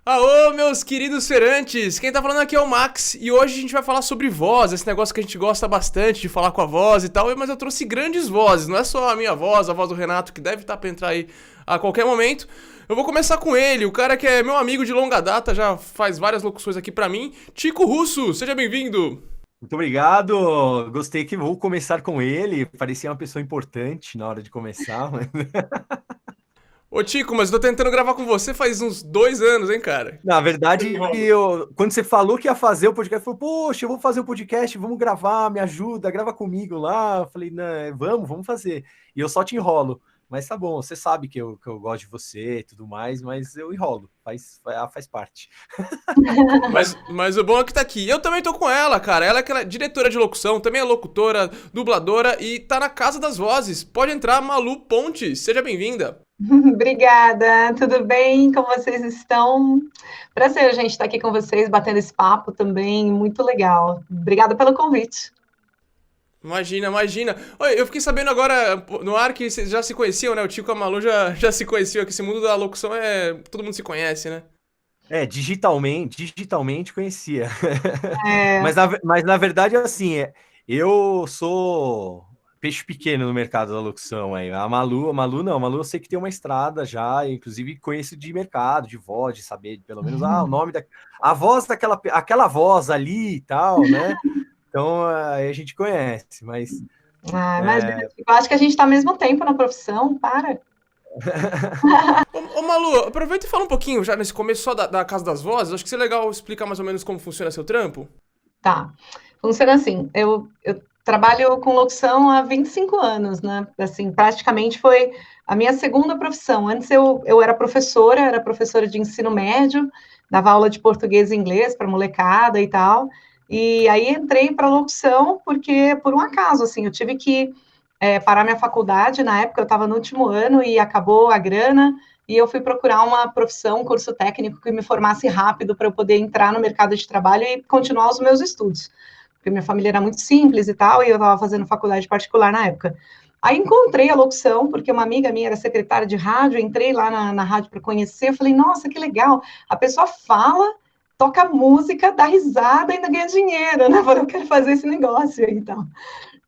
Aô, meus queridos feirantes! Quem tá falando aqui é o Max e hoje a gente vai falar sobre voz, esse negócio que a gente gosta bastante de falar com a voz e tal, mas eu trouxe grandes vozes, não é só a minha voz, a voz do Renato, que deve estar pra entrar aí a qualquer momento. Eu vou começar com ele, o cara que é meu amigo de longa data, já faz várias locuções aqui pra mim, Tico Russo, seja bem-vindo! Muito obrigado. Gostei que vou começar com ele. Parecia uma pessoa importante na hora de começar. Ô Tico, mas eu tô tentando gravar com você faz uns 2 anos, hein, cara? Na verdade, quando você falou que ia fazer o podcast, falou: Poxa, eu vou fazer o podcast, vamos gravar, me ajuda, grava comigo lá. Eu falei: Não, vamos fazer. E eu só te enrolo. Mas tá bom, você sabe que eu gosto de você e tudo mais, mas eu enrolo, faz parte. Mas o bom é que tá aqui. Eu também tô com ela, cara. Ela é aquela diretora de locução, também é locutora, dubladora e tá na Casa das Vozes. Pode entrar, Malu Ponte. Seja bem-vinda. Obrigada, tudo bem? Como vocês estão? Prazer, gente, estar aqui com vocês, batendo esse papo também, muito legal. Obrigada pelo convite. Imagina, imagina. Oi, eu fiquei sabendo agora no ar que vocês já se conheciam, né? O Tico e a Malu já se conheciam, que esse mundo da locução é. Todo mundo se conhece, né? Digitalmente conhecia. É, Mas na verdade, assim, eu sou peixe pequeno no mercado da locução. Aí. A Malu não, a Malu eu sei que tem uma estrada já, inclusive conheço de mercado, de voz, de saber pelo menos o nome a voz aquela voz ali e tal, né? Então aí a gente conhece, mas imagina, eu acho que a gente está ao mesmo tempo na profissão, para. Ô, Malu, aproveita e fala um pouquinho já nesse começo só da Casa das Vozes. Acho que seria legal explicar mais ou menos como funciona seu trampo. Tá, funciona assim, eu trabalho com locução há 25 anos, né? Assim, praticamente foi a minha segunda profissão. Antes eu era professora de ensino médio, dava aula de português e inglês para molecada e tal. E aí entrei para locução porque, por um acaso, assim, eu tive que parar minha faculdade. Na época eu estava no último ano e acabou a grana, e eu fui procurar uma profissão, um curso técnico que me formasse rápido para eu poder entrar no mercado de trabalho e continuar os meus estudos, porque minha família era muito simples e tal, e eu estava fazendo faculdade particular na época. Aí encontrei a locução, porque uma amiga minha era secretária de rádio, entrei lá na rádio para conhecer, eu falei, nossa, que legal, a pessoa fala, toca música, dá risada e ainda ganha dinheiro, né? Eu falei, eu quero fazer esse negócio aí, então.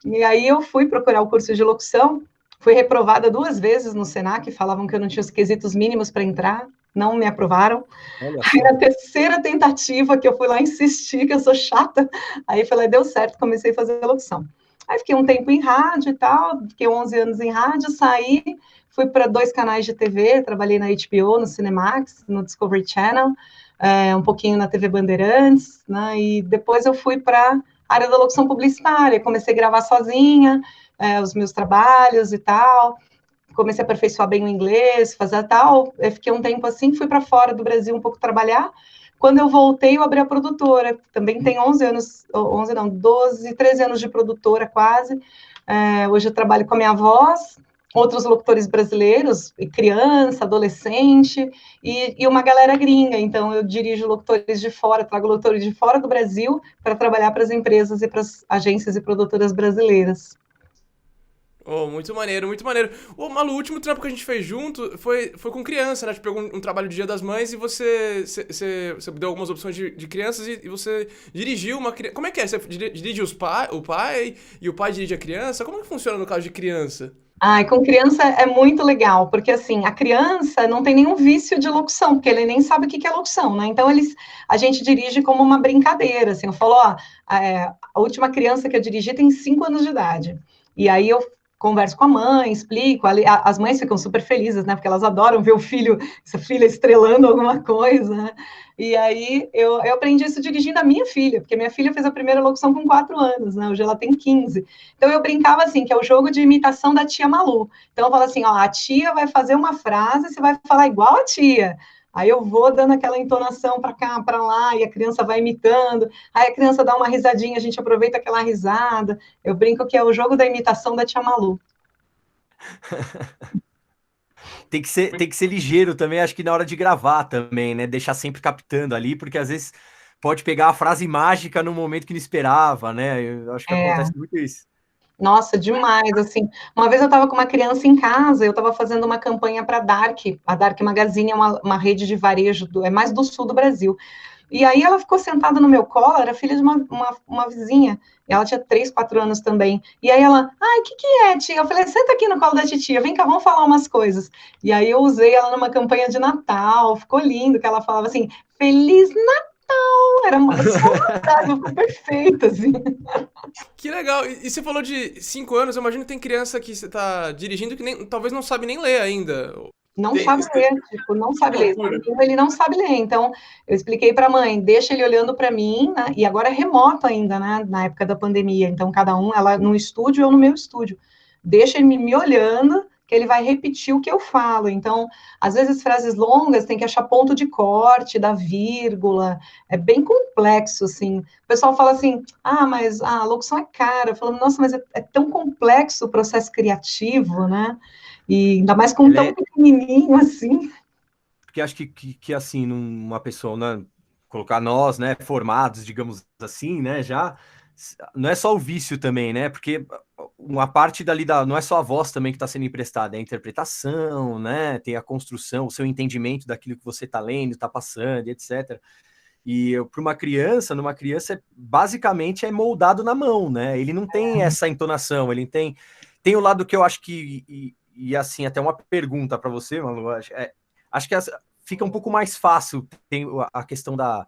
E aí eu fui procurar o curso de locução, fui reprovada 2 vezes no Senac, falavam que eu não tinha os quesitos mínimos para entrar, não me aprovaram. olha Aí só. na terceira tentativa, que eu fui lá insistir, que eu sou chata, aí falei, deu certo, comecei a fazer locução. Aí fiquei um tempo em rádio e tal, fiquei 11 anos em rádio, saí, fui para 2 canais de TV, trabalhei na HBO, no Cinemax, no Discovery Channel, um pouquinho na TV Bandeirantes, né, e depois eu fui para área da locução publicitária, comecei a gravar sozinha, os meus trabalhos e tal, comecei a aperfeiçoar bem o inglês, fazer tal, eu fiquei um tempo assim, fui para fora do Brasil um pouco trabalhar, quando eu voltei, eu abri a produtora, também tem 11 anos, 11 não, 12, 13 anos de produtora quase, hoje eu trabalho com a minha voz, outros locutores brasileiros, criança, adolescente, e uma galera gringa, então eu dirijo locutores de fora, trago locutores de fora do Brasil para trabalhar para as empresas e para as agências e produtoras brasileiras. Oh, muito maneiro, muito maneiro. Ô, Malu, o último trampo que a gente fez junto foi com criança, né? A gente pegou um trabalho de Dia das Mães e você deu algumas opções de crianças e você dirigiu uma criança. Como é que é? Você dirige o pai e o pai dirige a criança? Como é que funciona no caso de criança? Ah, e com criança é muito legal, porque assim, a criança não tem nenhum vício de locução, porque ele nem sabe o que é locução, né? Então a gente dirige como uma brincadeira, assim, eu falo, ó, a última criança que eu dirigi tem 5 anos de idade. E aí eu converso com a mãe, explico, as mães ficam super felizes, né? Porque elas adoram ver o filho, essa filha estrelando alguma coisa, né? E aí eu aprendi isso dirigindo a minha filha, porque minha filha fez a primeira locução com 4 anos, né? Hoje ela tem 15. Então eu brincava assim, que é o jogo de imitação da tia Malu. Então eu falo assim, ó, a tia vai fazer uma frase, você vai falar igual a tia. Aí eu vou dando aquela entonação para cá, para lá, e a criança vai imitando. Aí a criança dá uma risadinha, a gente aproveita aquela risada. Eu brinco que é o jogo da imitação da tia Malu. Tem que ser ligeiro também, acho que na hora de gravar também, né? Deixar sempre captando ali, porque às vezes pode pegar a frase mágica no momento que não esperava, né? Eu acho que acontece muito isso. Nossa, demais, assim. Uma vez eu estava com uma criança em casa, eu estava fazendo uma campanha para a Dark Magazine é uma rede de varejo, é mais do sul do Brasil. E aí ela ficou sentada no meu colo, era filha de uma vizinha, e ela tinha 3, 4 anos também. E aí ela, ai, o que é, tia? Eu falei, senta aqui no colo da titia, vem cá, vamos falar umas coisas. E aí eu usei ela numa campanha de Natal, ficou lindo, que ela falava assim, Feliz Natal! Era só uma frase, ficou perfeita, assim. Que legal. E você falou de 5 anos, eu imagino que tem criança que você tá dirigindo que talvez não sabe nem ler ainda. Não sabe ler, tipo, não sabe ler. Ele não sabe ler. Então, eu expliquei para a mãe, deixa ele olhando para mim, né? E agora é remoto ainda, né? Na época da pandemia. Então, cada um, ela no estúdio, eu no meu estúdio. Deixa ele me olhando, que ele vai repetir o que eu falo. Então, às vezes, frases longas tem que achar ponto de corte, da vírgula. É bem complexo, assim. O pessoal fala assim, mas a locução é cara. Falando, nossa, mas é tão complexo o processo criativo, né? E ainda mais com um tão pequenininho assim. Porque acho que assim, numa pessoa, né, colocar nós, né, formados, digamos assim, né, já, não é só o vício também, né, porque uma parte dali, não é só a voz também que está sendo emprestada, é a interpretação, né, tem a construção, o seu entendimento daquilo que você está lendo, está passando, etc. E para uma criança, numa criança, basicamente é moldado na mão, né, ele não tem essa entonação, ele tem o lado que eu acho que, e assim, até uma pergunta para você, Malu, acho que fica um pouco mais fácil, tem a questão da,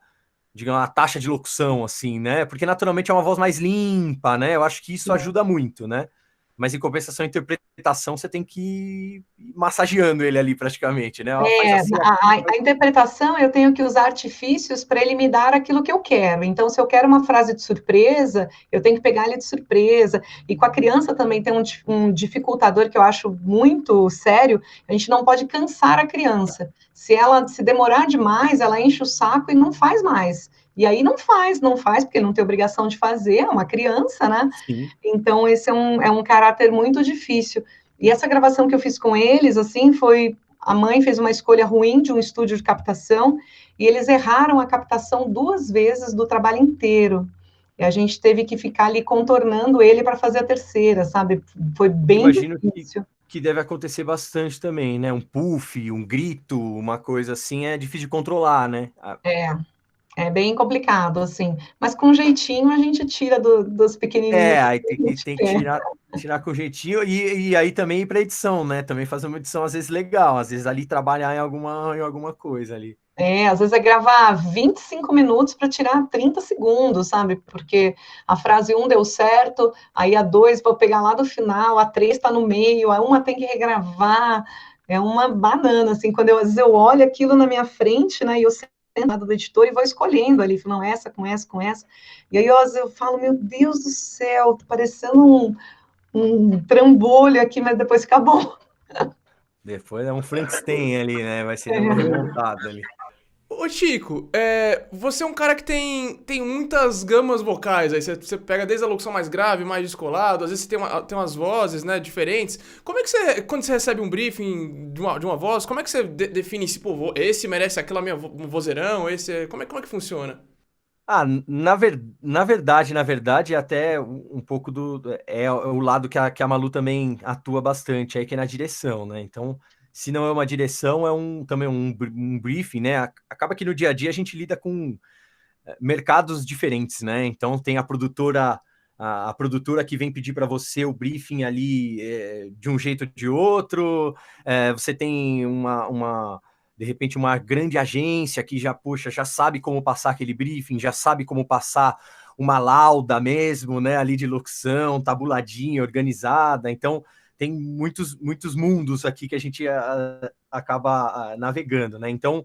digamos, a taxa de locução, assim, né? Porque naturalmente é uma voz mais limpa, né? Eu acho que isso ajuda muito, né? Mas em compensação, a interpretação, você tem que ir massageando ele ali praticamente, né? Faz assim, a interpretação eu tenho que usar artifícios para ele me dar aquilo que eu quero. Então, se eu quero uma frase de surpresa, eu tenho que pegar ele de surpresa. E com a criança também tem um dificultador que eu acho muito sério, a gente não pode cansar a criança. Se ela se demorar demais, ela enche o saco e não faz mais. E aí não faz, porque não tem obrigação de fazer, é uma criança, né? Sim. Então, esse é um caráter muito difícil. E essa gravação que eu fiz com eles, assim, foi... A mãe fez uma escolha ruim de um estúdio de captação e eles erraram a captação 2 vezes do trabalho inteiro. E a gente teve que ficar ali contornando ele para fazer a terceira, sabe? Foi bem difícil. Que deve acontecer bastante também, né? Um puff, um grito, uma coisa assim, é difícil de controlar, né? É bem complicado, assim. Mas com jeitinho a gente tira dos pequenininhos. Aí tem que tirar com jeitinho e aí também ir para edição, né? Também fazer uma edição às vezes legal, às vezes ali trabalhar em alguma coisa ali. Às vezes é gravar 25 minutos para tirar 30 segundos, sabe? Porque a frase 1 deu certo, aí a 2 vou pegar lá do final, a 3 está no meio, a 1 tem que regravar. É uma banana, assim, quando às vezes eu olho aquilo na minha frente, né? E eu sento do editor e vou escolhendo ali, não, essa, com essa, com essa. E aí às vezes eu falo, meu Deus do céu, tô parecendo um trambolho aqui, mas depois fica bom. Depois é um Frankenstein ali, né? Vai ser uma remontada ali. Ô Chico, você é um cara que tem muitas gamas vocais, aí você pega desde a locução mais grave, mais descolado, às vezes você tem umas vozes, né, diferentes. Como é que você, quando você recebe um briefing de uma voz, como é que você define se, pô, esse merece aquela minha vozeirão, como é que funciona? Na verdade, até um pouco é o lado que a Malu também atua bastante, aí que é na direção, né? Então, se não é uma direção, também um briefing, né? Acaba que no dia a dia a gente lida com mercados diferentes, né? Então tem a produtora que vem pedir para você o briefing ali de um jeito ou de outro, você tem de repente uma grande agência que já sabe como passar aquele briefing, já sabe como passar uma lauda mesmo, né, ali de locução, tabuladinha, organizada. Então tem muitos mundos aqui que a gente acaba navegando, né? Então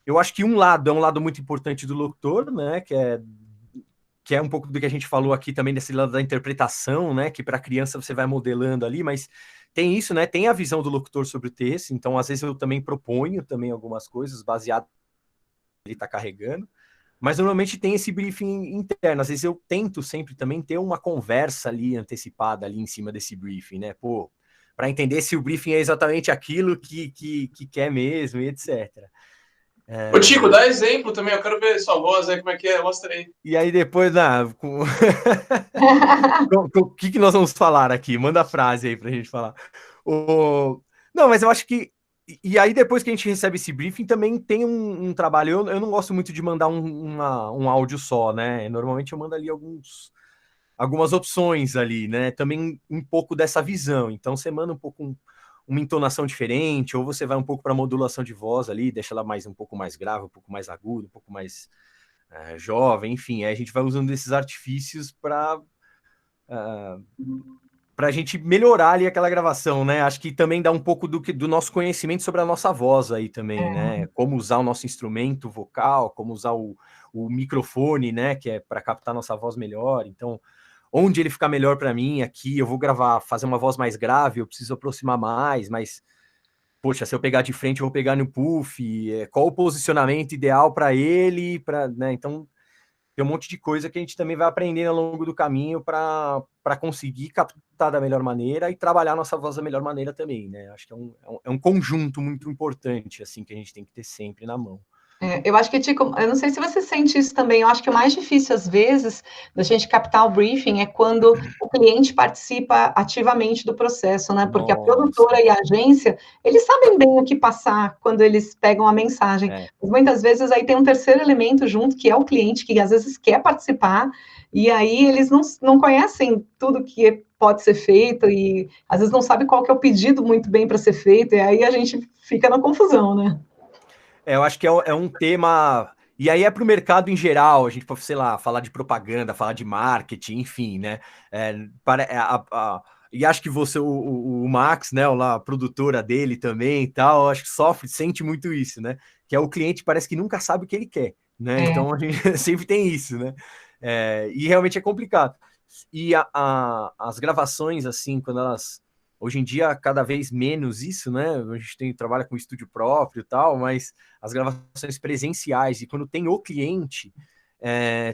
eu acho que um lado muito importante do locutor, né, que é um pouco do que a gente falou aqui também, desse lado da interpretação, né, que para a criança você vai modelando ali, mas tem isso, né, tem a visão do locutor sobre o texto, então às vezes eu também proponho também algumas coisas baseado no que ele está carregando, mas normalmente tem esse briefing interno, às vezes eu tento sempre também ter uma conversa ali antecipada ali em cima desse briefing, né, para entender se o briefing é exatamente aquilo que quer mesmo e etc. Ô, Tico, dá exemplo também, eu quero ver sua voz aí, como é que é, mostra aí. E aí depois, o que nós vamos falar aqui? Manda a frase aí pra gente falar. Não, mas eu acho que. E aí, depois que a gente recebe esse briefing, também tem um trabalho. Eu não gosto muito de mandar um áudio só, né? Normalmente eu mando ali algumas opções ali, né? Também um pouco dessa visão. Então, você manda um pouco uma entonação diferente, ou você vai um pouco para modulação de voz ali, deixa ela um pouco mais grave, um pouco mais agudo, um pouco mais jovem, enfim. Aí a gente vai usando esses artifícios para a gente melhorar ali aquela gravação, né? Acho que também dá um pouco do nosso conhecimento sobre a nossa voz aí também, né? Como usar o nosso instrumento vocal, como usar o microfone, né? Que é para captar nossa voz melhor. Então, onde ele ficar melhor para mim aqui, eu vou fazer uma voz mais grave, eu preciso aproximar mais, mas, poxa, se eu pegar de frente, eu vou pegar no puff, qual o posicionamento ideal para ele, né? Então, tem um monte de coisa que a gente também vai aprendendo ao longo do caminho para conseguir captar da melhor maneira e trabalhar nossa voz da melhor maneira também, né? Acho que é um conjunto muito importante, assim, que a gente tem que ter sempre na mão. Eu acho que, Tico, eu não sei se você sente isso também, eu acho que o mais difícil, às vezes, da gente captar o briefing é quando o cliente participa ativamente do processo, né? Porque a produtora e a agência, eles sabem bem o que passar quando eles pegam a mensagem. Mas muitas vezes aí tem um terceiro elemento junto, que é o cliente, que às vezes quer participar, e aí eles não conhecem tudo que pode ser feito, e às vezes não sabe qual que é o pedido muito bem para ser feito, e aí a gente fica na confusão, né? Eu acho que é um tema. E aí é para o mercado em geral, a gente pode, sei lá, falar de propaganda, falar de marketing, enfim, né? E acho que o Max, né, a produtora dele também e tal, acho que sente muito isso, né? Que é o cliente parece que nunca sabe o que ele quer, né? Então a gente sempre tem isso, né? E realmente é complicado. E as gravações, assim, quando elas. Hoje em dia, cada vez menos isso, né? A gente trabalha com estúdio próprio e tal, mas as gravações presenciais e quando tem o cliente,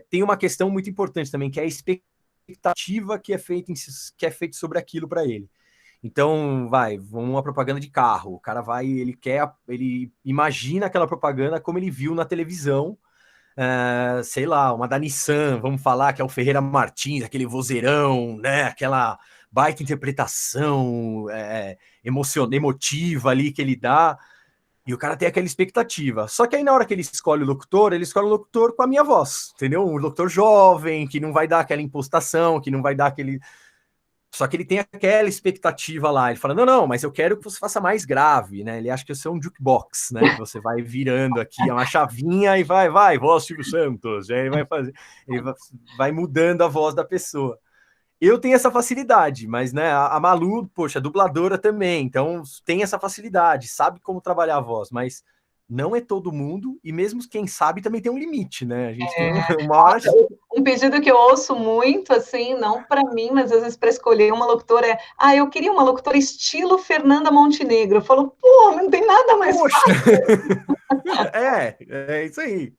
tem uma questão muito importante também, que é a expectativa que é feita sobre aquilo para ele. Então, uma propaganda de carro, o cara ele imagina aquela propaganda como ele viu na televisão, sei lá, uma da Nissan, vamos falar, que é o Ferreira Martins, aquele vozeirão, né? Aquela baita interpretação emotiva ali que ele dá, e o cara tem aquela expectativa. Só que aí na hora que ele escolhe o locutor com a minha voz, entendeu? Um locutor jovem, que não vai dar aquela impostação, que não vai dar aquele... Só que ele tem aquela expectativa lá, ele fala, não, mas eu quero que você faça mais grave, né? Ele acha que eu sou um jukebox, né? Que você vai virando aqui uma chavinha e vai, voz Silvio Santos, aí ele vai mudando a voz da pessoa. Eu tenho essa facilidade, mas né, a Malu, poxa, dubladora também, então tem essa facilidade, sabe como trabalhar a voz, mas não é todo mundo, e mesmo quem sabe também tem um limite, né? A gente tem uma hora... Um pedido que eu ouço muito, assim, não para mim, mas às vezes para escolher uma locutora eu queria uma locutora estilo Fernanda Montenegro. Eu falo, pô, não tem nada mais fácil. É isso aí.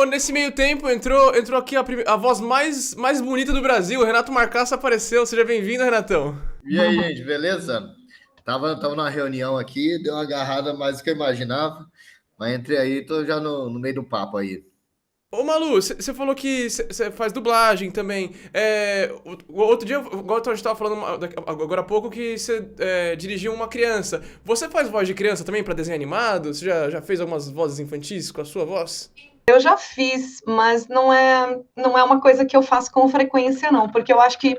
Nesse meio tempo, entrou aqui a voz mais bonita do Brasil, o Renato Marcasso apareceu. Seja bem-vindo, Renatão. E aí, gente, beleza? Tava numa reunião aqui, deu uma agarrada mais do que eu imaginava, mas entrei aí, tô já no meio do papo aí. Ô, Malu, você falou que você faz dublagem também. O outro dia, igual a gente tava falando agora há pouco, que você dirigiu uma criança. Você faz voz de criança também pra desenho animado? Você já fez algumas vozes infantis com a sua voz? Eu já fiz, mas não é uma coisa que eu faço com frequência, não, porque eu acho que,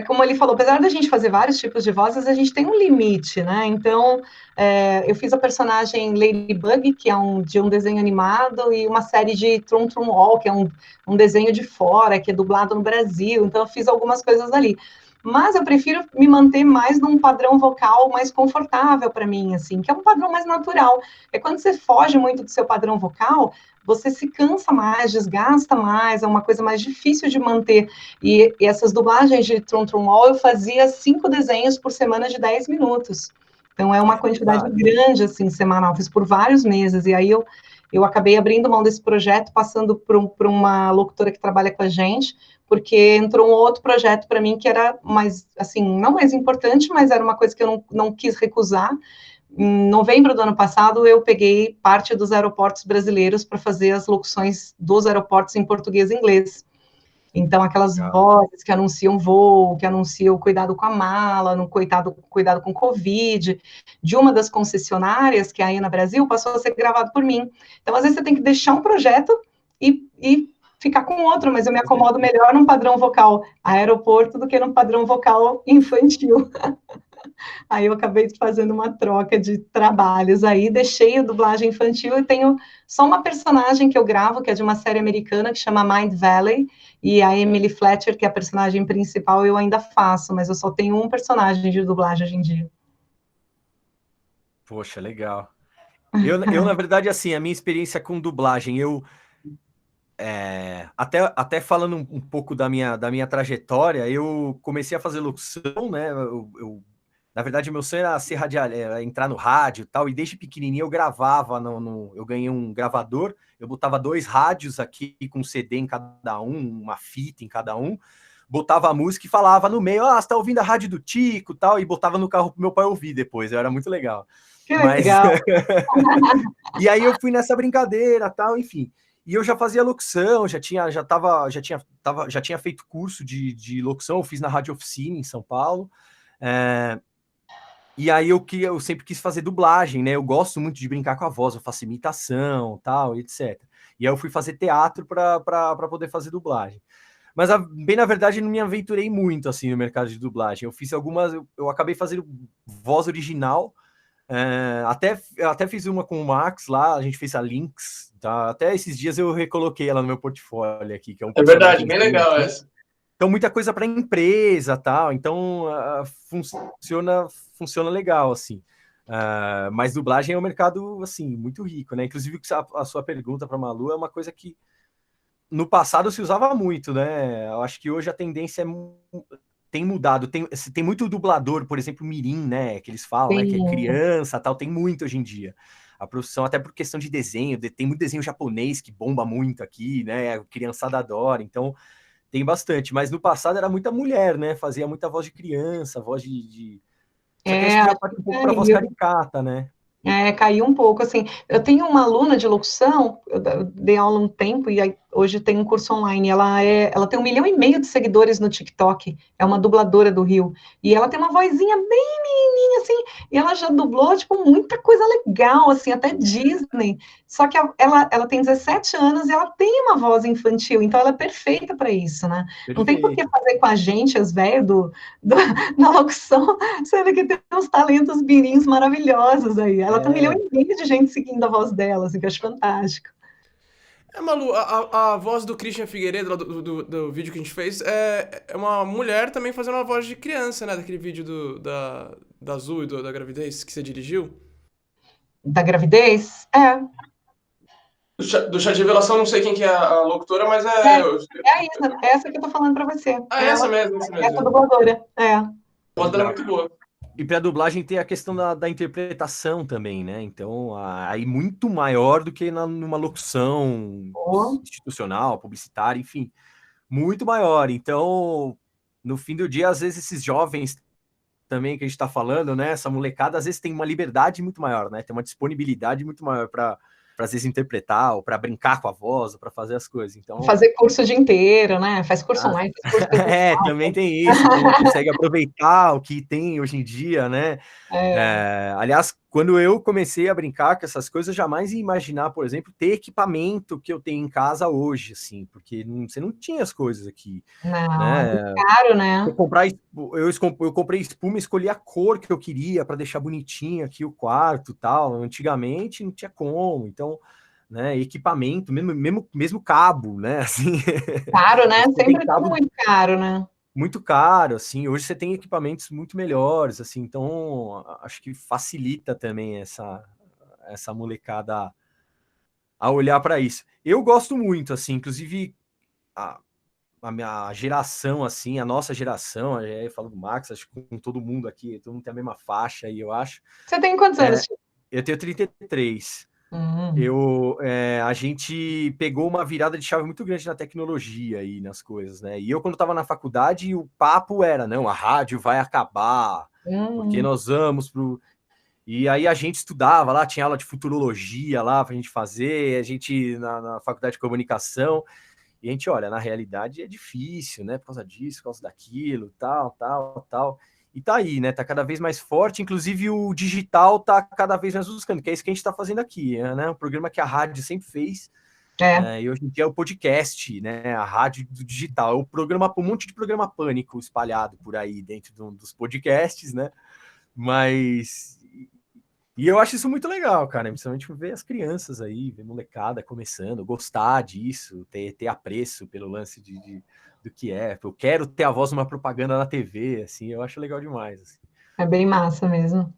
como ele falou, apesar da gente fazer vários tipos de vozes, a gente tem um limite, né? Então, eu fiz a personagem Ladybug, que é de um desenho animado, e uma série de Trum Trum All, que é um desenho de fora, que é dublado no Brasil, então eu fiz algumas coisas ali. Mas eu prefiro me manter mais num padrão vocal mais confortável para mim, assim, que é um padrão mais natural. É quando você foge muito do seu padrão vocal, você se cansa mais, desgasta mais, é uma coisa mais difícil de manter. E essas dublagens de Trum Trum All, eu fazia 5 desenhos por semana de 10 minutos. Então, é uma quantidade grande, assim, semanal. Fiz por vários meses. E aí, eu acabei abrindo mão desse projeto, passando por uma locutora que trabalha com a gente, porque entrou um outro projeto para mim que era mais, assim, não mais importante, mas era uma coisa que eu não quis recusar, Em novembro do ano passado, eu peguei parte dos aeroportos brasileiros para fazer as locuções dos aeroportos em português e inglês. Então, aquelas vozes que anunciam voo, que anunciam cuidado com a mala, no cuidado com Covid, de uma das concessionárias, que é a ANA Brasil, passou a ser gravado por mim. Então, às vezes, você tem que deixar um projeto e ficar com outro, mas eu me acomodo melhor num padrão vocal aeroporto do que num padrão vocal infantil. Aí eu acabei fazendo uma troca de trabalhos aí, deixei a dublagem infantil e tenho só uma personagem que eu gravo, que é de uma série americana que chama Mind Valley, e a Emily Fletcher, que é a personagem principal, eu ainda faço, mas eu só tenho um personagem de dublagem hoje em dia. Poxa, legal. Na verdade, assim, a minha experiência com dublagem, até falando um pouco da minha trajetória, eu comecei a fazer locução, né? Na verdade, meu sonho era ser radialista, entrar no rádio e tal, e desde pequenininho eu gravava, eu ganhei um gravador, eu botava 2 rádios aqui com CD em cada um, uma fita em cada um, botava a música e falava no meio, você tá ouvindo a rádio do Tico e tal, e botava no carro pro meu pai ouvir depois, era muito legal. Que legal! E aí eu fui nessa brincadeira tal, enfim. E eu já fazia locução, já tinha feito curso de locução, eu fiz na Rádio Oficina em São Paulo. E aí eu sempre quis fazer dublagem, né? Eu gosto muito de brincar com a voz, eu faço imitação, tal, etc. E aí eu fui fazer teatro para poder fazer dublagem. Mas, bem na verdade, não me aventurei muito, assim, no mercado de dublagem. Eu fiz eu acabei fazendo voz original, até fiz uma com o Max lá, a gente fez a Lynx, tá? Até esses dias eu recoloquei ela no meu portfólio aqui, que é um verdade, bem legal aqui. essa. Então, muita coisa para empresa, tal. Então, funciona legal, assim. Mas dublagem é um mercado, assim, muito rico, né? Inclusive, a sua pergunta para Malu é uma coisa que no passado se usava muito, né? Eu acho que hoje a tendência tem mudado. Tem muito dublador, por exemplo, mirim, né? Que eles falam, né? Que é criança, tal. Tem muito hoje em dia. A profissão, até por questão de desenho, tem muito desenho japonês que bomba muito aqui, né? A criançada adora, então tem bastante. Mas no passado era muita mulher, né? Fazia muita voz de criança, voz de... Só que acho que já parte um pouco para voz caricata, né? Caiu um pouco, assim, eu tenho uma aluna de locução, eu dei aula um tempo, e aí, hoje tem um curso online, ela tem 1,5 milhão de seguidores no TikTok, é uma dubladora do Rio, e ela tem uma vozinha bem menininha, assim, e ela já dublou, tipo, muita coisa legal, assim, até Disney, só que ela tem 17 anos e ela tem uma voz infantil, então ela é perfeita para isso, né? Perfeito. Não tem por que fazer com a gente, as velhas da locução, sendo que tem uns talentos birins maravilhosos aí. Ela tem 1,5 milhão de gente seguindo a voz dela, assim, que eu acho fantástico. Malu, a voz do Christian Figueiredo, lá do vídeo que a gente fez, é uma mulher também fazendo uma voz de criança, né? Daquele vídeo da Azul e da gravidez que você dirigiu. Da gravidez? Do chá de revelação, não sei quem que é a locutora, mas essa que eu tô falando pra você. Essa mesmo. Essa dubladora, A voz dela é muito boa. E para dublagem tem a questão da interpretação também, né? Então, aí muito maior do que numa locução institucional, publicitária, enfim, muito maior. Então, no fim do dia, às vezes esses jovens também que a gente está falando, né? Essa molecada, às vezes tem uma liberdade muito maior, né? Tem uma disponibilidade muito maior para às vezes interpretar, ou para brincar com a voz, ou para fazer as coisas. Então, fazer curso o dia inteiro, né? Faz curso online, faz curso presencial. Também tem isso, então consegue aproveitar o que tem hoje em dia, né? Aliás, quando eu comecei a brincar com essas coisas, eu jamais ia imaginar, por exemplo, ter equipamento que eu tenho em casa hoje, assim, porque você não tinha as coisas aqui. Não, né? é caro, né? Eu comprei espuma, escolhi a cor que eu queria para deixar bonitinho aqui o quarto e tal. Antigamente não tinha como, então, né, equipamento, mesmo cabo, né? Assim, caro, né? Sempre cabo, muito cro, né? Muito caro, assim. Hoje você tem equipamentos muito melhores, assim. Então, acho que facilita também essa molecada a olhar para isso. Eu gosto muito, assim. Inclusive, a minha geração, assim, a nossa geração, eu falo do Max, acho que com todo mundo aqui, todo mundo tem a mesma faixa aí, eu acho. Você tem quantos anos? Eu tenho 33. A gente pegou uma virada de chave muito grande na tecnologia e nas coisas, né? E eu, quando estava na faculdade, o papo era, não, a rádio vai acabar, porque nós vamos pro... E aí a gente estudava lá, tinha aula de futurologia lá pra gente fazer, a gente na faculdade de comunicação, e a gente, olha, na realidade é difícil, né? Por causa disso, por causa daquilo, tal. E tá aí, né? Tá cada vez mais forte, inclusive o digital tá cada vez mais buscando, que é isso que a gente tá fazendo aqui, né? Um programa que a rádio sempre fez, e hoje em dia é o podcast, né? A rádio do digital. É o programa, um monte de programa pânico espalhado por aí dentro dos podcasts, né? Mas. E eu acho isso muito legal, cara. Principalmente ver as crianças aí, ver molecada começando, gostar disso, ter apreço pelo lance do que é. Eu quero ter a voz numa propaganda na TV, assim, eu acho legal demais. Assim. É bem massa mesmo.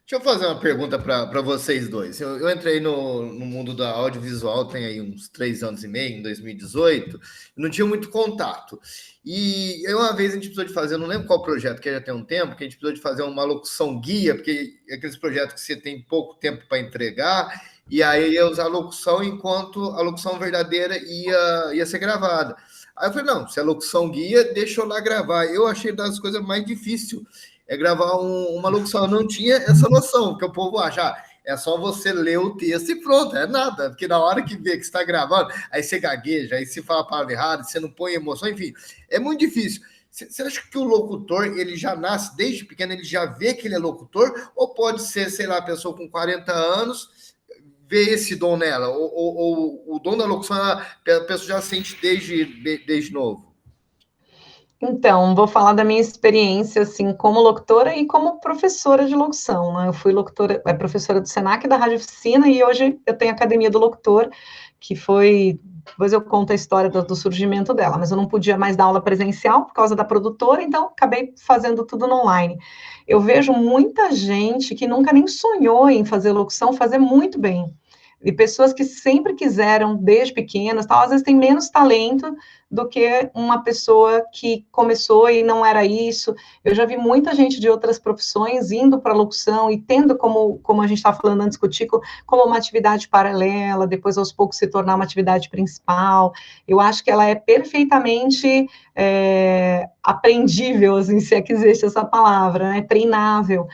Deixa eu fazer uma pergunta para vocês dois. Eu entrei no mundo da audiovisual tem aí uns 3 anos e meio, em 2018, não tinha muito contato. E aí uma vez a gente precisou de fazer, não lembro qual projeto, que já tem um tempo, que a gente precisou de fazer uma locução guia, porque é aqueles projetos que você tem pouco tempo para entregar, e aí ia usar a locução enquanto a locução verdadeira ia ser gravada. Aí eu falei, não, se é locução guia, deixa eu lá gravar. Eu achei das coisas mais difíceis gravar uma locução. Eu não tinha essa noção, porque o povo acha, é só você ler o texto e pronto, é nada. Porque na hora que vê que você está gravando, aí você gagueja, aí você fala a palavra errada, você não põe emoção, enfim, é muito difícil. Você acha que o locutor, ele já nasce desde pequeno, ele já vê que ele é locutor? Ou pode ser, sei lá, a pessoa com 40 anos vê esse dom nela? Ou o dom da locução, a pessoa já sente desde novo? Então, vou falar da minha experiência, assim, como locutora e como professora de locução, né? Eu fui locutora, professora do Senac, da Rádio Oficina, e hoje eu tenho a Academia do Locutor, que foi, depois eu conto a história do surgimento dela, mas eu não podia mais dar aula presencial por causa da produtora, então acabei fazendo tudo no online. Eu vejo muita gente que nunca nem sonhou em fazer locução, fazer muito bem. E pessoas que sempre quiseram, desde pequenas, tal, às vezes tem menos talento do que uma pessoa que começou e não era isso. Eu já vi muita gente de outras profissões indo para a locução e tendo como a gente estava falando antes com o Tico, como uma atividade paralela, depois aos poucos se tornar uma atividade principal. Eu acho que ela é perfeitamente aprendível, assim, se é que existe essa palavra, né? Treinável.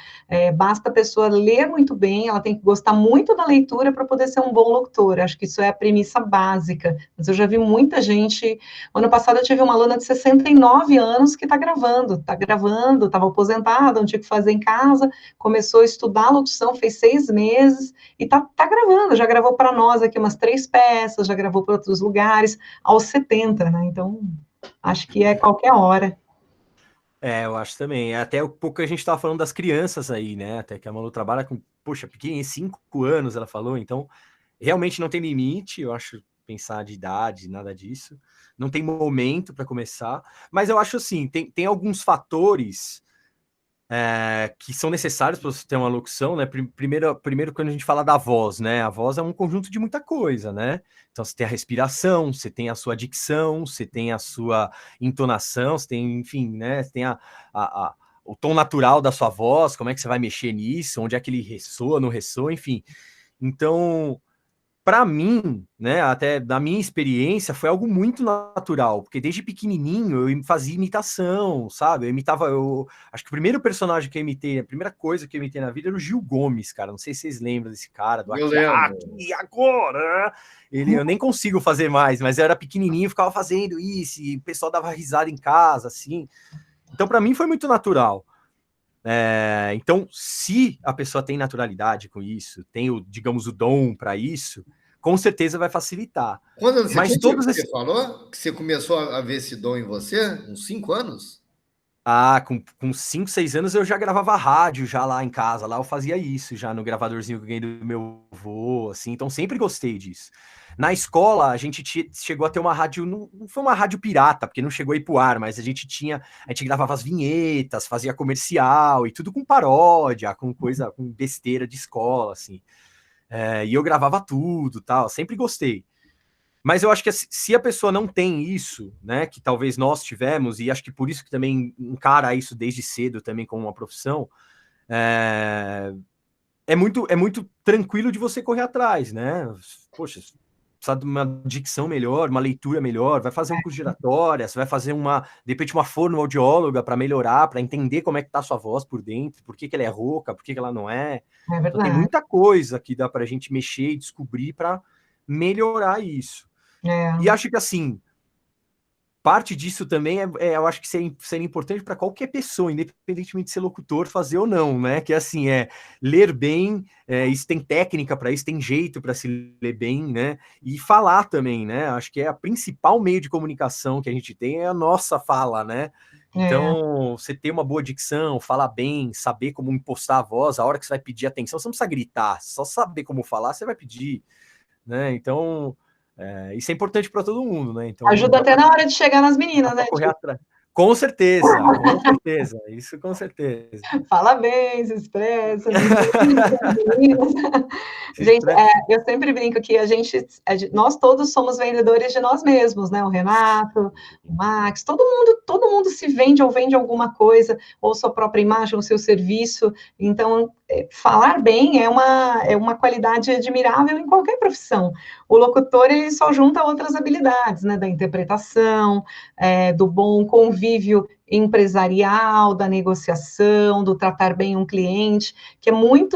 Basta a pessoa ler muito bem, ela tem que gostar muito da leitura para poder ser um bom locutor. Acho que isso é a premissa básica. Mas eu já vi muita gente. Ano passado eu tive uma aluna de 69 anos que está gravando, estava aposentada, não tinha o que fazer em casa, começou a estudar locução, fez 6 meses e está gravando, já gravou para nós aqui umas 3 peças, já gravou para outros lugares, aos 70, né? Então, acho que é qualquer hora. Eu acho também. Até um pouco que a gente estava falando das crianças aí, né? Até que a Malu trabalha com, poxa, pequenininha, 5 anos, ela falou, então realmente não tem limite, eu acho, pensar de idade, nada disso. Não tem momento para começar, mas eu acho assim, tem alguns fatores que são necessários para você ter uma locução, né? Primeiro, quando a gente fala da voz, né? A voz é um conjunto de muita coisa, né? Então, você tem a respiração, você tem a sua dicção, você tem a sua entonação, você tem, enfim, né? Você tem o tom natural da sua voz, como é que você vai mexer nisso, onde é que ele ressoa, não ressoa, enfim. Então, para mim, né, até da minha experiência, foi algo muito natural, porque desde pequenininho eu fazia imitação, sabe? Acho que o primeiro personagem que eu imitei, a primeira coisa que eu imitei na vida era o Gil Gomes, cara. Não sei se vocês lembram desse cara, do Eu aqui, lembro. aqui, agora. Eu nem consigo fazer mais, mas eu era pequenininho, ficava fazendo isso, e o pessoal dava risada em casa, assim. Então, para mim, foi muito natural. Então, se a pessoa tem naturalidade com isso, tem digamos, o dom para isso, com certeza vai facilitar. Quando anos Mas você falou que você começou a ver esse dom em você? Uns 5 anos? Com 5, 6 anos eu já gravava rádio já lá em casa, lá eu fazia isso já no gravadorzinho que eu ganhei do meu avô, assim, então sempre gostei disso. Na escola, a gente chegou a ter uma rádio, não foi uma rádio pirata, porque não chegou a ir pro ar, mas a gente gravava as vinhetas, fazia comercial e tudo com paródia, com besteira de escola, assim. E eu gravava tudo, tal, sempre gostei. Mas eu acho que se a pessoa não tem isso, né, que talvez nós tivemos, e acho que por isso que também encara isso desde cedo também como uma profissão, é muito tranquilo de você correr atrás, né? Poxa, precisar de uma dicção melhor, uma leitura melhor, vai fazer um curso de oratória, você vai fazer de repente uma fonoaudióloga para melhorar, para entender como é que tá a sua voz por dentro, por que ela é rouca, por que ela não é. É Então tem verdade. muita coisa que dá para a gente mexer e descobrir para melhorar isso. E acho que assim, parte disso também eu acho que seria importante para qualquer pessoa, independentemente de ser locutor, fazer ou não, né? Que assim, ler bem, isso tem técnica para isso, tem jeito para se ler bem, né? E falar também, né? Acho que a principal meio de comunicação que a gente tem é a nossa fala, né? Então, você ter uma boa dicção, falar bem, saber como impostar a voz, a hora que você vai pedir atenção, você não precisa gritar, só saber como falar, você vai pedir, né? Então, isso é importante para todo mundo, né? Então, Ajuda até na hora de chegar nas meninas, né? Correr atrás. Com certeza, isso com certeza. Fala bem, se expressa. Gente, eu sempre brinco que nós todos somos vendedores de nós mesmos, né? O Renato, o Max, todo mundo se vende ou vende alguma coisa, ou sua própria imagem, ou seu serviço. Então, falar bem é uma qualidade admirável em qualquer profissão. O locutor, ele só junta outras habilidades, né? Da interpretação, do bom convívio empresarial, da negociação, do tratar bem um cliente, que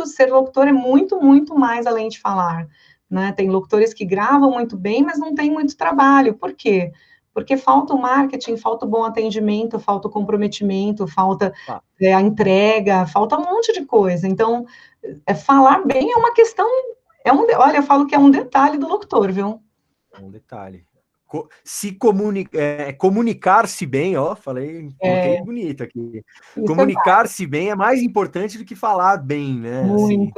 ser locutor é muito, muito mais além de falar, né? Tem locutores que gravam muito bem, mas não tem muito trabalho. Por quê? Porque falta o marketing, falta o bom atendimento, falta o comprometimento, falta a entrega, falta um monte de coisa. Então, falar bem é uma questão, olha, eu falo que é um detalhe do locutor, viu? É um detalhe. Comunicar-se bem, ó, coloquei bonito aqui. Comunicar-se bem é mais importante do que falar bem, né? Muito,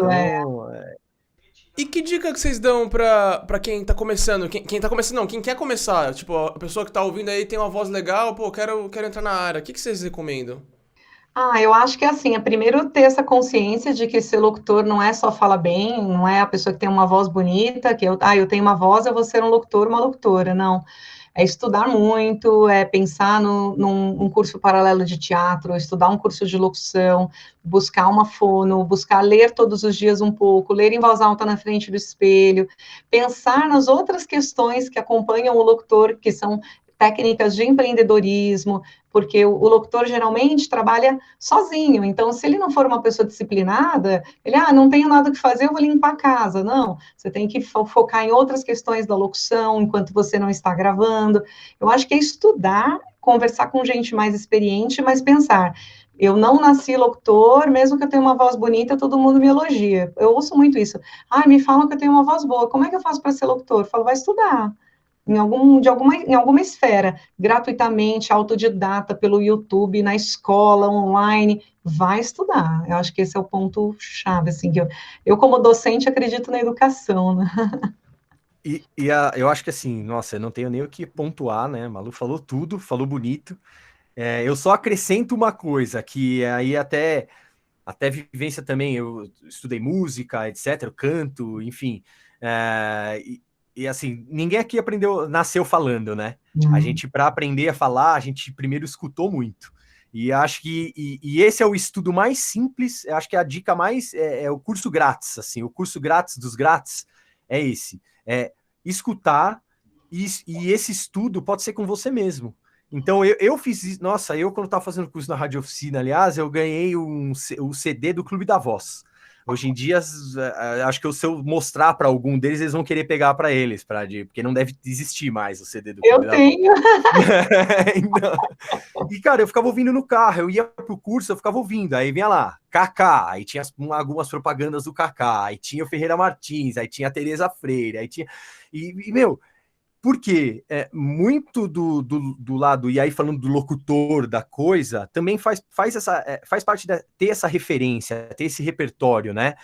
E que dica que vocês dão pra quem tá começando? Quem tá começando, não, quem quer começar? Tipo, a pessoa que tá ouvindo aí tem uma voz legal, pô, quero entrar na área. O que vocês recomendam? Eu acho que assim, é primeiro ter essa consciência de que ser locutor não é só falar bem, não é a pessoa que tem uma voz bonita, que eu tenho uma voz, eu vou ser um locutor, uma locutora, não. É estudar muito, é pensar num curso paralelo de teatro, estudar um curso de locução, buscar uma fono, buscar ler todos os dias um pouco, ler em voz alta na frente do espelho, pensar nas outras questões que acompanham o locutor, que são técnicas de empreendedorismo, porque o locutor geralmente trabalha sozinho, então se ele não for uma pessoa disciplinada, ele, não tenho nada que fazer, eu vou limpar a casa. Não, você tem que focar em outras questões da locução, enquanto você não está gravando. Eu acho que é estudar, conversar com gente mais experiente, mas pensar, eu não nasci locutor, mesmo que eu tenha uma voz bonita, todo mundo me elogia. Eu ouço muito isso. Me falam que eu tenho uma voz boa, como é que eu faço para ser locutor? Eu falo, vai estudar. Em alguma esfera, gratuitamente, autodidata, pelo YouTube, na escola, online, vai estudar. Eu acho que esse é o ponto-chave, assim, que eu como docente, acredito na educação, né? Eu acho que assim, nossa, eu não tenho nem o que pontuar, né? Malu falou tudo, falou bonito. Eu só acrescento uma coisa, que aí até vivência também, eu estudei música, etc., eu canto, enfim, e assim, ninguém aqui nasceu falando, né? A gente, para aprender a falar, a gente primeiro escutou muito. E acho que esse é o estudo mais simples, acho que a dica mais é o curso grátis, assim, o curso grátis dos grátis é esse. Escutar, e esse estudo pode ser com você mesmo. Então, eu fiz isso. Nossa, quando estava fazendo curso na Rádio Oficina, aliás, eu ganhei o CD do Clube da Voz. Hoje em dia, acho que se eu mostrar para algum deles, eles vão querer pegar para eles, porque não deve existir mais o CD do Clube da Voz. Eu tenho. E, cara, eu ficava ouvindo no carro, eu ia pro curso, eu ficava ouvindo, aí vinha lá, Kaká, aí tinha algumas propagandas do Kaká, aí tinha o Ferreira Martins, aí tinha a Tereza Freire, aí tinha... E meu... Porque muito do lado, e aí falando do locutor da coisa, também faz parte de ter essa referência, ter esse repertório, né?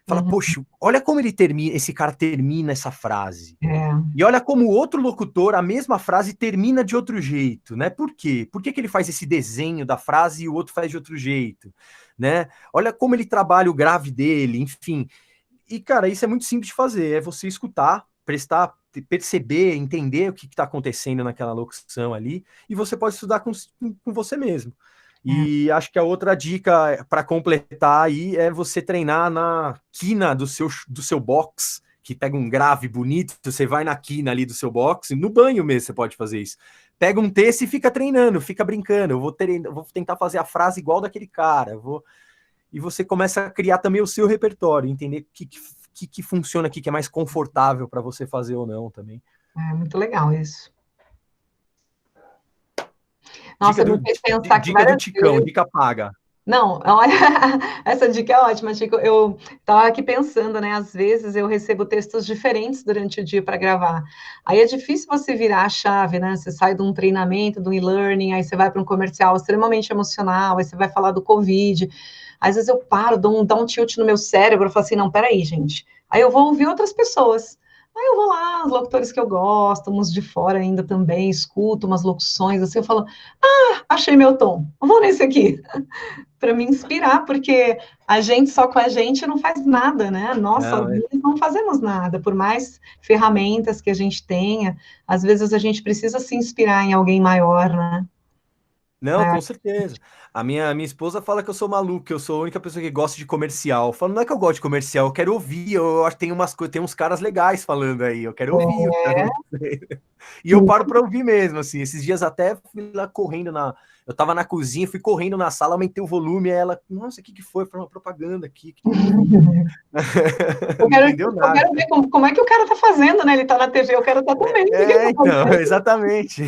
Fala, poxa, olha como esse cara termina essa frase. E olha como o outro locutor, a mesma frase, termina de outro jeito, né? Por quê? Por que ele faz esse desenho da frase e o outro faz de outro jeito, né? Olha como ele trabalha o grave dele, enfim. E, cara, isso é muito simples de fazer, é você escutar, perceber, entender o que está acontecendo naquela locução ali, e você pode estudar com você mesmo. E acho que a outra dica para completar aí é você treinar na quina do seu box, que pega um grave bonito, você vai na quina ali do seu boxe, no banho mesmo você pode fazer isso. Pega um texto e fica treinando, fica brincando. Eu vou tentar fazer a frase igual daquele cara. E você começa a criar também o seu repertório, entender o que funciona aqui, que é mais confortável para você fazer ou não também. É muito legal isso. Nossa, me fez pensar que dica do várias Ticão, vezes... dica paga. Não, olha, essa dica é ótima, Chico. Eu estava aqui pensando, né? Às vezes eu recebo textos diferentes durante o dia para gravar. Aí é difícil você virar a chave, né? Você sai de um treinamento, de um e-learning, aí você vai para um comercial extremamente emocional, aí você vai falar do Covid. Às vezes eu paro, dou um tilt no meu cérebro e falo assim, não, peraí, gente. Aí eu vou ouvir outras pessoas. Aí eu vou lá, os locutores que eu gosto, uns de fora ainda também, escuto umas locuções, assim, eu falo, achei meu tom, vou nesse aqui. Para me inspirar, porque a gente só com a gente não faz nada, né? Nós sozinhos não fazemos nada, por mais ferramentas que a gente tenha, às vezes a gente precisa se inspirar em alguém maior, né? Não, com certeza. A minha esposa fala que eu sou maluco, que eu sou a única pessoa que gosta de comercial. Eu falo, não é que eu gosto de comercial, eu quero ouvir. Eu acho que tem uns caras legais falando aí, eu quero ouvir. E eu paro para ouvir mesmo, assim. Esses dias até fui lá correndo eu tava na cozinha, fui correndo na sala, aumentei o volume, aí ela, nossa, o que foi? Foi uma propaganda aqui. Eu Não entendeu nada. Eu quero ver como é que o cara tá fazendo, né? Ele tá na TV, eu quero estar também. Então, exatamente.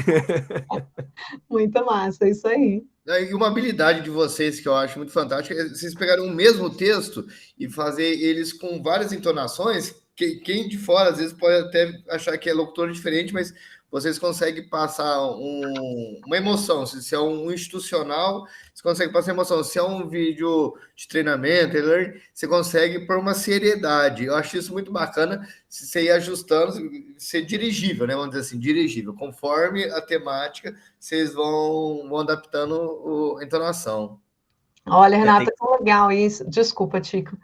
Muito massa, isso aí. E uma habilidade de vocês que eu acho muito fantástica é vocês pegaram o mesmo texto e fazer eles com várias entonações. Quem de fora às vezes pode até achar que é locutor diferente, mas vocês conseguem passar uma emoção. Se é um institucional, você consegue passar emoção. Se é um vídeo de treinamento, você consegue pôr uma seriedade. Eu acho isso muito bacana. Se você ir ajustando, ser dirigível, né? Vamos dizer assim, dirigível. Conforme a temática, vocês vão adaptando a entonação. Olha, Renata, que legal isso. Desculpa, Tico.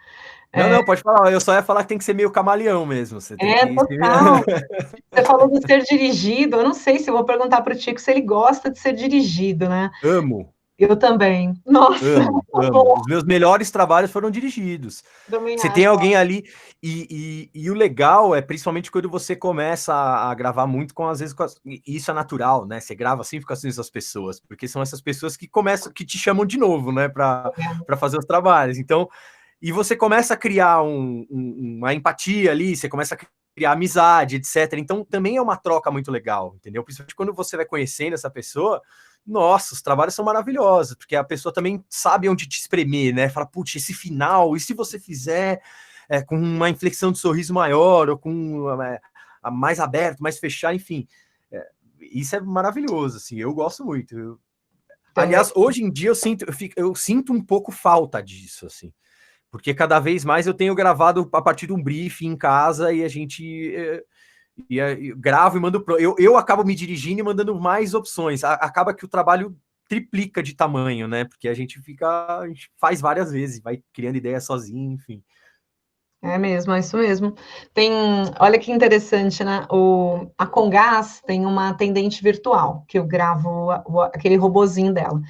Não, pode falar. Eu só ia falar que tem que ser meio camaleão mesmo. Você tem que... total. Você falou de ser dirigido. Eu não sei se eu vou perguntar para o Tico se ele gosta de ser dirigido, né? Amo. Eu também. Nossa. Amo. Os meus melhores trabalhos foram dirigidos. Você tem alguém ali e o legal é principalmente quando você começa a gravar muito às vezes, isso é natural, né? Você grava sempre com essas pessoas, porque são essas pessoas que que te chamam de novo, né? Para fazer os trabalhos. Então, e você começa a criar uma empatia ali, você começa a criar amizade, etc. Então, também é uma troca muito legal, entendeu? Principalmente quando você vai conhecendo essa pessoa, nossa, os trabalhos são maravilhosos, porque a pessoa também sabe onde te espremer, né? Fala, putz, esse final, e se você fizer com uma inflexão de sorriso maior, ou com mais aberto, mais fechado, enfim. Isso é maravilhoso, assim, eu gosto muito. Aliás, hoje em dia eu sinto um pouco falta disso, assim. Porque cada vez mais eu tenho gravado a partir de um briefing em casa e a gente gravo e mando eu acabo me dirigindo e mandando mais opções. Acaba que o trabalho triplica de tamanho, né? Porque a gente faz várias vezes, vai criando ideia sozinho, enfim. É mesmo, é isso mesmo. Olha que interessante, né? A Comgás tem uma atendente virtual, que eu gravo aquele robozinho dela.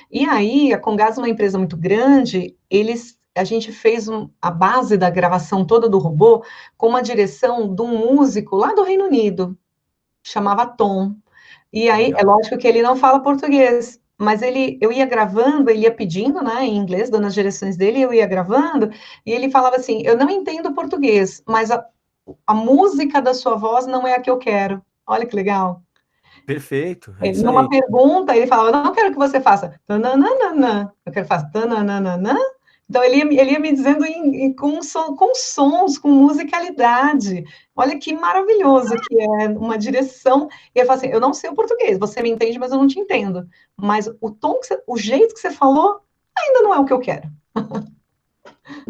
E aí, a Comgás é uma empresa muito grande, a gente fez a base da gravação toda do robô com uma direção de um músico lá do Reino Unido, chamava Tom. E aí, é lógico que ele não fala português, mas eu ia gravando, ele ia pedindo, né, em inglês, dando as direções dele, eu ia gravando, e ele falava assim, eu não entendo português, mas a música da sua voz não é a que eu quero. Olha que legal. Perfeito. Numa pergunta, ele falava, eu não quero que você faça tananana, eu quero que faça tananana. Então, ele ia me dizendo com sons, com musicalidade. Olha que maravilhoso que é uma direção. E eu falo assim, eu não sei o português, você me entende, mas eu não te entendo. Mas o jeito que você falou, ainda não é o que eu quero.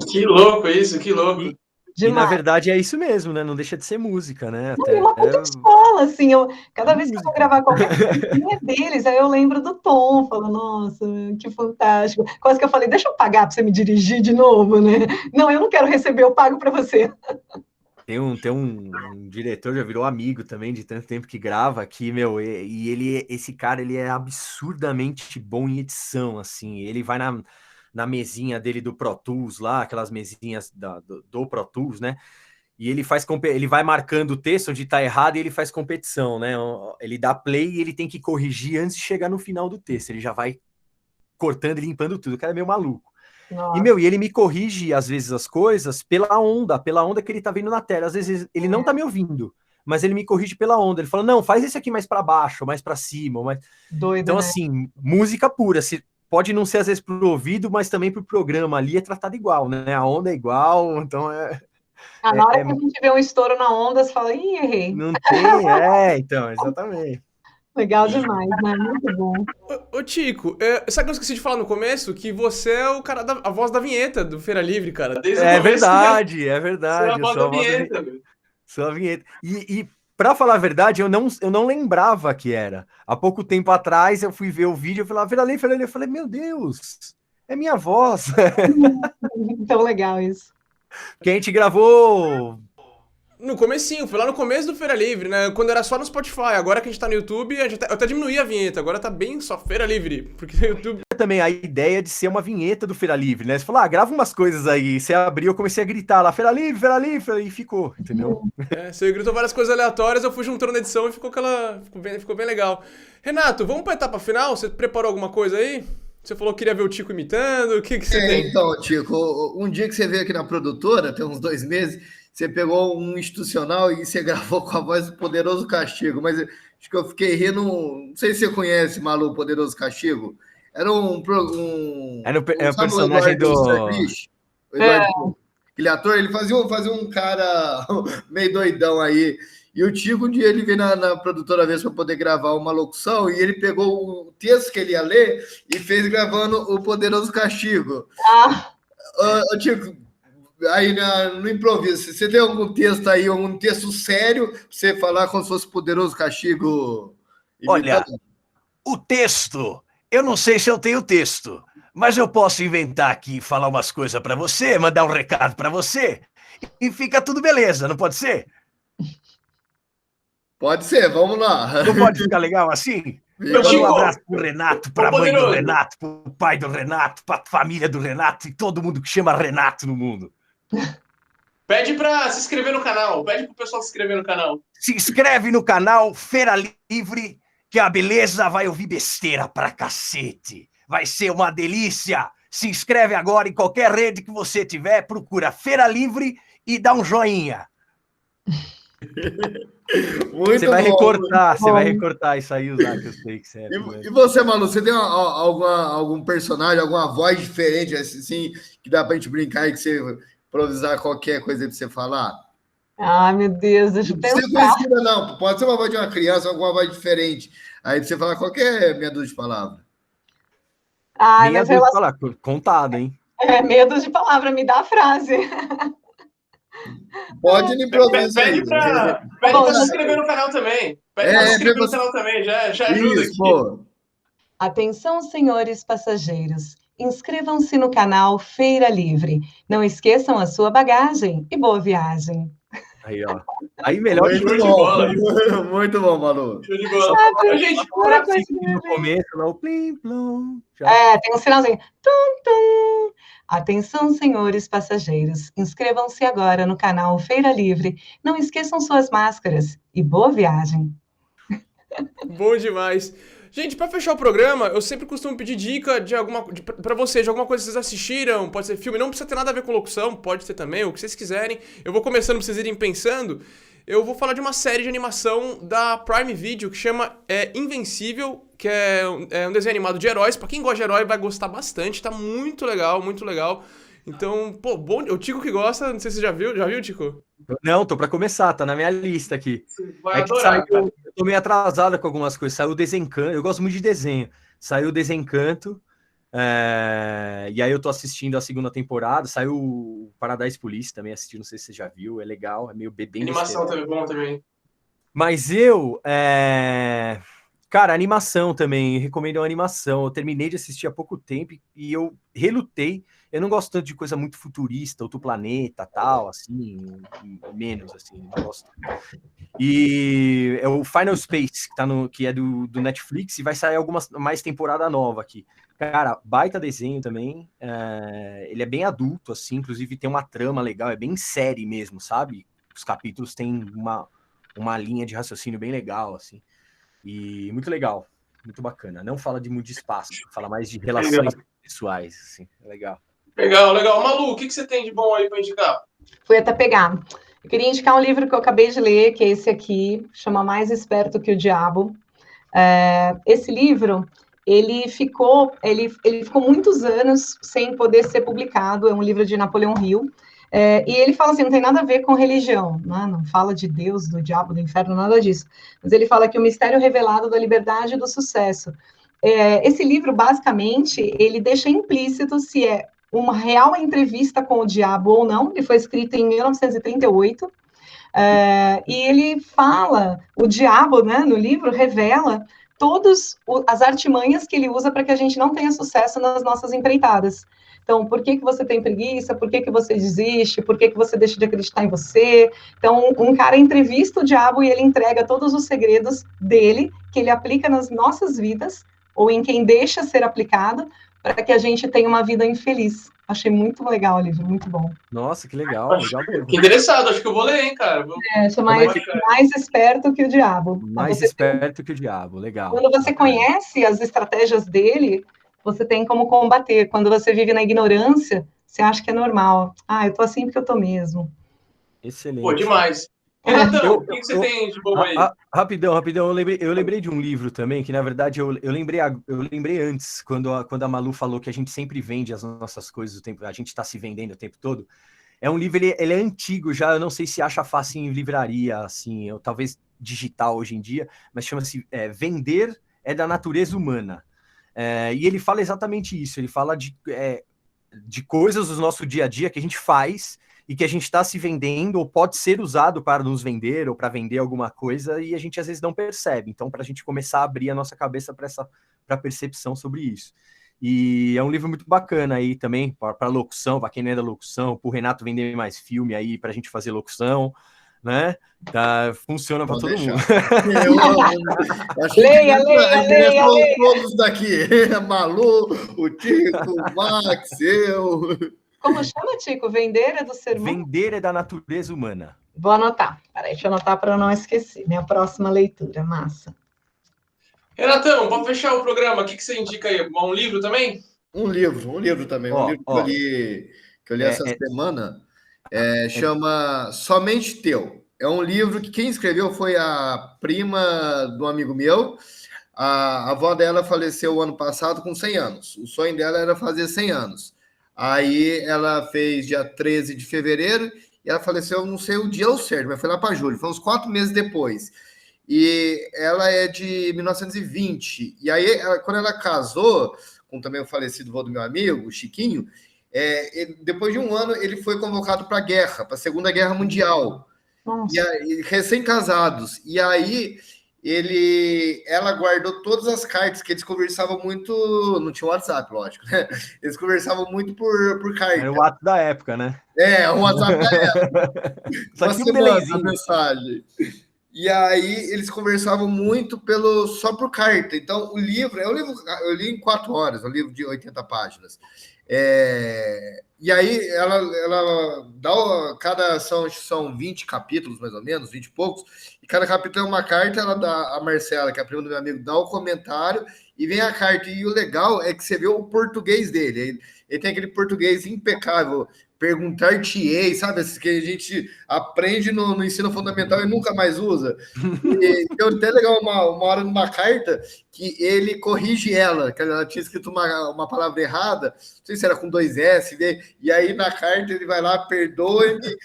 Que louco isso, que louco. E na verdade é isso mesmo, né? Não deixa de ser música, né? É uma puta escola, assim, cada vez que eu vou gravar qualquer coisinha deles, aí eu lembro do Tom, falo, nossa, que fantástico. Quase que eu falei, deixa eu pagar para você me dirigir de novo, né? Não, eu não quero receber, eu pago para você. Tem um diretor, já virou amigo também, de tanto tempo que grava aqui, meu, esse cara, ele é absurdamente bom em edição, assim, ele vai na mesinha dele do Pro Tools lá, aquelas mesinhas do Pro Tools, né? E ele vai marcando o texto onde tá errado e ele faz competição, né? Ele dá play e ele tem que corrigir antes de chegar no final do texto. Ele já vai cortando e limpando tudo. O cara é meio maluco. Nossa. E ele me corrige, às vezes, as coisas pela onda que ele tá vendo na tela. Às vezes ele não tá me ouvindo, mas ele me corrige pela onda. Ele fala, não, faz esse aqui mais para baixo, mais para cima. Mais... Doido, então, né? assim, música pura. Pode não ser, às vezes, pro ouvido, mas também pro programa ali é tratado igual, né? A onda é igual, então Na hora que a gente vê um estouro na onda, você fala, ih, errei. Não tem, então, exatamente. Legal demais, né? Muito bom. Ô Tico, sabe o que eu esqueci de falar no começo? Que você é o cara a voz da vinheta do Feira Livre, cara. Desde o começo, Verdade. Você é a voz da vinheta, velho. Sou a vinheta. E pra falar a verdade, eu não lembrava que era. Há pouco tempo atrás, eu fui ver o vídeo, eu falei, Feira Livre, eu falei, meu Deus, é minha voz. Tão legal isso. Que a gente gravou... No comecinho, foi lá no começo do Feira Livre, né? Quando era só no Spotify. Agora que a gente tá no YouTube, eu até diminuí a vinheta. Agora tá bem só Feira Livre. Porque no YouTube... Também a ideia de ser uma vinheta do Feira Livre, né? Você falou, grava umas coisas aí. Você abriu, eu comecei a gritar lá, Feira Livre, e ficou, entendeu? Você gritou várias coisas aleatórias, eu fui juntando na edição e ficou bem legal. Renato, vamos pra etapa final? Você preparou alguma coisa aí? Você falou que queria ver o Tico imitando, o que você tem? Então, Tico, um dia que você veio aqui na produtora, tem uns 2 meses, você pegou um institucional e você gravou com a voz do Poderoso Castigo, mas acho que eu fiquei rindo, não sei se você conhece, Malu, Poderoso Castigo, era um personagem do... Aquele ator, ele fazia um cara meio doidão aí. E o Tico, um dia, ele veio na produtora vez para poder gravar uma locução e ele pegou o texto que ele ia ler e fez gravando o Poderoso Castigo. Ô, Tico, aí no improviso, você tem algum texto aí, algum texto sério para você falar como se fosse Poderoso Castigo? Olha, o texto, eu não sei se eu tenho texto, mas eu posso inventar aqui, falar umas coisas para você, mandar um recado para você e fica tudo beleza, não pode ser? Pode ser, vamos lá. Não pode ficar legal assim? Eu mando um abraço pro Renato, pra mãe do Renato, pro pai do Renato, pra família do Renato e todo mundo que chama Renato no mundo. Pede pra se inscrever no canal, pede pro pessoal se inscrever no canal. Se inscreve no canal Feira Livre, que a beleza vai ouvir besteira pra cacete. Vai ser uma delícia. Se inscreve agora em qualquer rede que você tiver, procura Feira Livre e dá um joinha. Você vai recortar isso aí, usar que eu sei que você é. E você, Malu, você tem algum personagem, alguma voz diferente, assim, que dá pra gente brincar e que você improvisar qualquer coisa pra você falar? Ai, meu Deus, deixa eu pensar. Não precisa ser conhecida, não. Pode ser uma voz de uma criança, alguma voz diferente. Aí pra você falar qualquer meia dúzia de palavras. Meia dúzia de palavras, contado, hein? Meia dúzia de palavras, me dá a frase. Pode no improviso. Pede pra se inscrever no canal também. Pede pra se inscrever no canal também, já ajuda aqui. Pô. Atenção, senhores passageiros. Inscrevam-se no canal Feira Livre. Não esqueçam a sua bagagem e boa viagem. Aí, ó. Aí melhor Muito bom, Malu. Show de bola. Gente, no começo, lá, o plim, plom. Tem um sinalzinho. Tum, tum. Atenção, senhores passageiros. Inscrevam-se agora no canal Feira Livre. Não esqueçam suas máscaras. E boa viagem. Bom demais. Gente, pra fechar o programa, eu sempre costumo pedir dica pra vocês, de alguma coisa que vocês assistiram, pode ser filme, não precisa ter nada a ver com locução, pode ser também, o que vocês quiserem. Eu vou começando pra vocês irem pensando. Eu vou falar de uma série de animação da Prime Video que chama Invencível, que é um desenho animado de heróis. Pra quem gosta de herói vai gostar bastante, tá muito legal, muito legal. Então, pô, bom, o Tico que gosta, não sei se você já viu, Tico? Não, tô pra começar, tá na minha lista aqui. Você vai adorar, eu tô meio atrasada com algumas coisas, saiu o Desencanto, eu gosto muito de desenho, saiu o Desencanto, e aí eu tô assistindo a segunda temporada, saiu o Paradise Police também, assisti, não sei se você já viu, é legal, é meio bem animação também, bom também. Mas cara, animação também, recomendo uma animação. Eu terminei de assistir há pouco tempo e eu relutei. Eu não gosto tanto de coisa muito futurista, outro planeta, tal, assim, menos, assim, não gosto. E é o Final Space, que é do Netflix, e vai sair mais temporada nova aqui. Cara, baita desenho também. Ele é bem adulto, assim, inclusive tem uma trama legal, é bem série mesmo, sabe? os capítulos têm uma linha de raciocínio bem legal, assim. E muito legal, muito bacana. Não fala de muito espaço, fala mais de relações pessoais, assim. É legal. Legal, legal. Malu, o que você tem de bom aí para indicar? Fui até pegar. Eu queria indicar um livro que eu acabei de ler, que é esse aqui, chama Mais Esperto que o Diabo. Esse livro, ele ficou muitos anos sem poder ser publicado, é um livro de Napoleão Hill, e ele fala assim, não tem nada a ver com religião, né? Não fala de Deus, do diabo, do inferno, nada disso, mas ele fala que o mistério revelado da liberdade e do sucesso. Esse livro, basicamente, ele deixa implícito se é uma real entrevista com o diabo ou não. Ele foi escrito em 1938, e ele fala, o diabo, né, no livro, revela todas as artimanhas que ele usa para que a gente não tenha sucesso nas nossas empreitadas. Então, por que você tem preguiça? Por que você desiste? Por que você deixa de acreditar em você? Então, um cara entrevista o diabo e ele entrega todos os segredos dele, que ele aplica nas nossas vidas, ou em quem deixa ser aplicado, para que a gente tenha uma vida infeliz. Achei muito legal o livro, muito bom. Nossa, que legal, legal mesmo. Que interessado, acho que eu vou ler, hein, cara. Chama Mais Esperto que o Diabo. Mais Esperto que o Diabo, legal. Quando você conhece as estratégias dele, você tem como combater. Quando você vive na ignorância, você acha que é normal. Eu tô assim porque eu tô mesmo. Excelente. Pô, demais. Renatão, o que você tem de bom aí? Rapidão, eu lembrei de um livro também, que na verdade eu lembrei antes, quando a Malu falou que a gente sempre vende as nossas coisas o tempo, a gente está se vendendo o tempo todo. É um livro, ele é antigo já, eu não sei se acha fácil em livraria, assim, ou talvez digital hoje em dia, mas chama-se Vender é da Natureza Humana. E ele fala exatamente isso, ele fala de coisas do nosso dia a dia que a gente faz e que a gente está se vendendo ou pode ser usado para nos vender ou para vender alguma coisa e a gente às vezes não percebe. Então, para a gente começar a abrir a nossa cabeça para a percepção sobre isso. E é um livro muito bacana aí também, para locução, para quem não é da locução, para o Renato vender mais filme aí, para a gente fazer locução, né? Funciona para todo mundo. Leia. Todos daqui. Malu, o Tico, o Max, eu... Como chama, Tico? Vender é do ser humano? Vender é da natureza humana. Vou anotar. Peraí, deixa eu anotar para eu não esquecer. Minha próxima leitura, massa. Renatão, para fechar o programa, o que você indica aí? Um livro também? Um livro também. Um livro que eu li essa semana. Chama Somente Teu. É um livro que quem escreveu foi a prima do amigo meu. A avó dela faleceu ano passado com 100 anos. O sonho dela era fazer 100 anos. Aí ela fez dia 13 de fevereiro e ela faleceu, não sei o dia ao certo, mas foi lá para julho, foi uns 4 meses depois. E ela é de 1920. E aí, quando ela casou com também o falecido vô do meu amigo, o Chiquinho, depois de um ano ele foi convocado para a guerra, para a Segunda Guerra Mundial. Nossa. E aí, recém-casados. E aí ela guardou todas as cartas que eles conversavam muito, não tinha WhatsApp, lógico, né? Eles conversavam muito por carta. Era o WhatsApp da época, né? O WhatsApp da época. Só tinha um delayzinho. Mensagem. E aí eles conversavam muito só por carta. Então o livro, eu li em 4 horas, um livro de 80 páginas. E aí ela dá são 20 capítulos, mais ou menos, 20 e poucos, e cada capítulo é uma carta, ela dá, a Marcela, que é a prima do meu amigo, dá o comentário, e vem a carta, e o legal é que você vê o português dele, ele tem aquele português impecável, perguntar-te-ei, sabe, que a gente aprende no ensino fundamental e nunca mais usa. E eu até legal uma hora numa carta que ele corrige ela, que ela tinha escrito uma palavra errada, não sei se era com 2 S, e aí na carta ele vai lá, perdoe-me,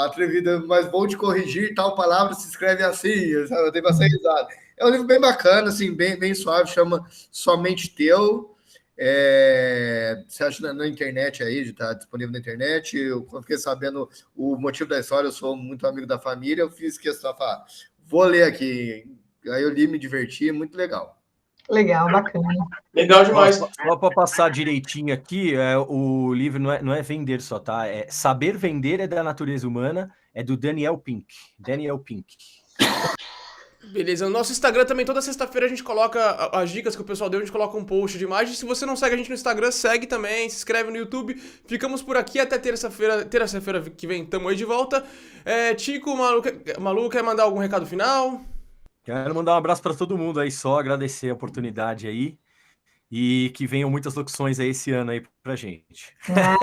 atrevida, mas vou te corrigir, tal palavra se escreve assim, sabe? Eu dei bastante risada. É um livro bem bacana, assim, bem suave, chama Somente Teu. Você acha na internet aí, está disponível na internet. Eu fiquei sabendo o motivo da história, eu sou muito amigo da família, eu fiz questão de falar, vou ler aqui. Aí eu li, me diverti, muito legal. Legal, bacana. Legal demais. Só para passar direitinho aqui, o livro não é vender só, tá? Saber Vender é da Natureza Humana, é do Daniel Pink. Beleza, no nosso Instagram também, toda sexta-feira a gente coloca as dicas que o pessoal deu, a gente coloca um post de imagem. Se você não segue a gente no Instagram, segue também, se inscreve no YouTube. Ficamos por aqui até terça-feira que vem, tamo aí de volta. Tico, Malu, quer mandar algum recado final? Quero mandar um abraço para todo mundo aí, só agradecer a oportunidade aí e que venham muitas locuções aí esse ano aí pra gente.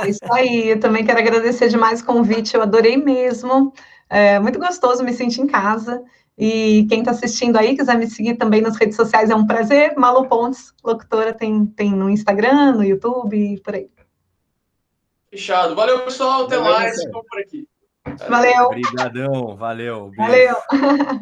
Isso aí, eu também quero agradecer demais o convite, eu adorei mesmo. É muito gostoso me sentir em casa. E quem está assistindo aí, quiser me seguir também nas redes sociais, é um prazer. Malu Pontes, locutora, tem no Instagram, no YouTube e por aí. Fechado. Valeu, pessoal. Até Valeu, mais. pessoal. Ficamos por aqui. Valeu. Obrigadão, valeu. Beijo. Valeu.